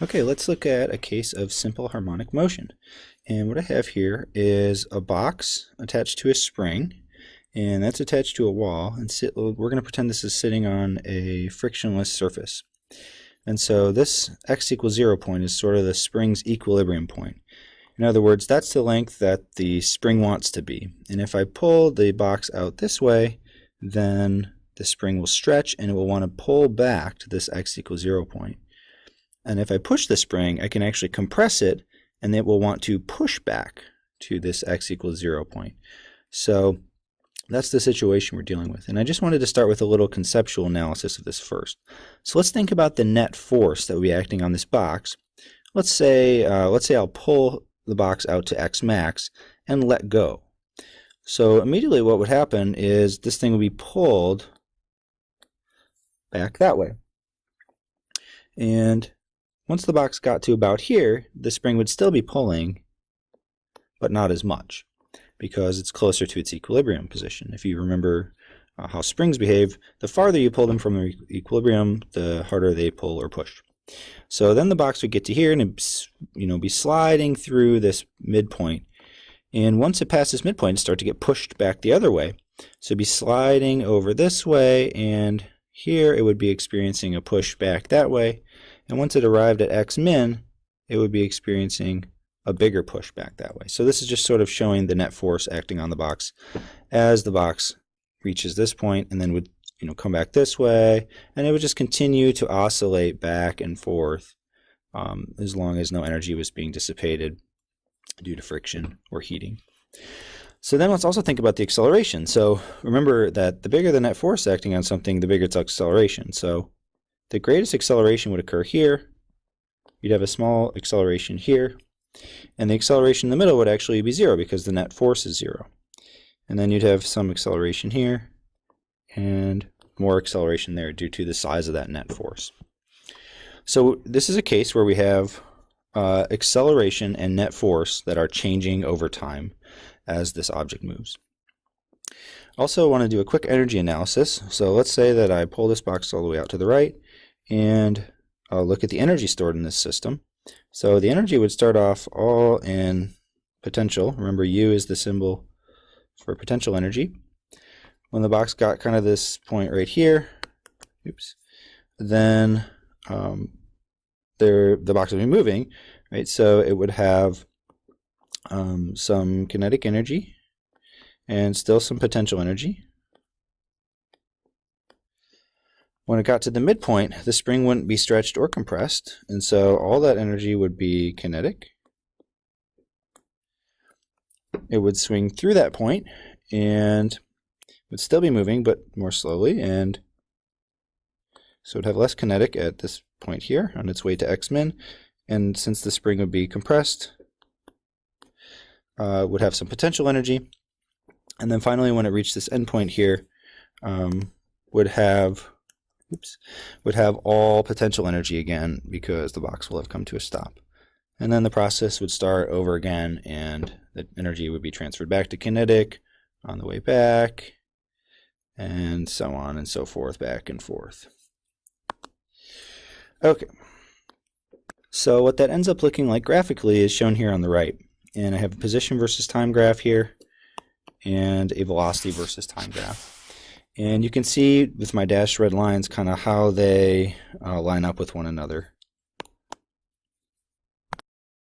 Okay, let's look at a case of simple harmonic motion. And what I have here is a box attached to a spring, and that's attached to a wall. And we're going to pretend this is sitting on a frictionless surface. And so this x equals 0 point is sort of the spring's equilibrium point. In other words, that's the length that the spring wants to be. And if I pull the box out this way, then the spring will stretch and it will want to pull back to this x equals 0 point. And if I push the spring, I can actually compress it, and it will want to push back to this x equals 0 point. So that's the situation we're dealing with. And I just wanted to start with a little conceptual analysis of this first. So let's think about the net force that will be acting on this box. Let's say I'll pull the box out to x max and let go. So immediately what would happen is this thing would be pulled back that way. And once the box got to about here, the spring would still be pulling, but not as much, because it's closer to its equilibrium position. If you remember how springs behave, the farther you pull them from their equilibrium, the harder they pull or push. So then the box would get to here and it'd, be sliding through this midpoint. And once it passes midpoint, it'd start to get pushed back the other way. So it'd be sliding over this way, and here it would be experiencing a push back that way. And once it arrived at x min, it would be experiencing a bigger push back that way. So this is just sort of showing the net force acting on the box as the box reaches this point, and then would come back this way, and it would just continue to oscillate back and forth as long as no energy was being dissipated due to friction or heating. So then let's also think about the acceleration. So remember that the bigger the net force acting on something, the bigger its acceleration. So the greatest acceleration would occur here. You'd have a small acceleration here, and the acceleration in the middle would actually be 0 because the net force is 0. And then you'd have some acceleration here and more acceleration there due to the size of that net force. So this is a case where we have acceleration and net force that are changing over time as this object moves. Also, I want to do a quick energy analysis. So let's say that I pull this box all the way out to the right, and I'll look at the energy stored in this system. So the energy would start off all in potential. Remember, U is the symbol for potential energy. When the box got kind of this point right here, then the box would be moving, right? So it would have some kinetic energy and still some potential energy. When it got to the midpoint, the spring wouldn't be stretched or compressed, and so all that energy would be kinetic. It would swing through that point and would still be moving, but more slowly, and so it would have less kinetic at this point here on its way to x min, and since the spring would be compressed, would have some potential energy, and then finally when it reached this endpoint here, would have all potential energy again because the box will have come to a stop. And then the process would start over again, and the energy would be transferred back to kinetic on the way back, and so on and so forth, back and forth. Okay, so what that ends up looking like graphically is shown here on the right. And I have a position versus time graph here, and a velocity versus time graph. And you can see with my dashed red lines kind of how they line up with one another.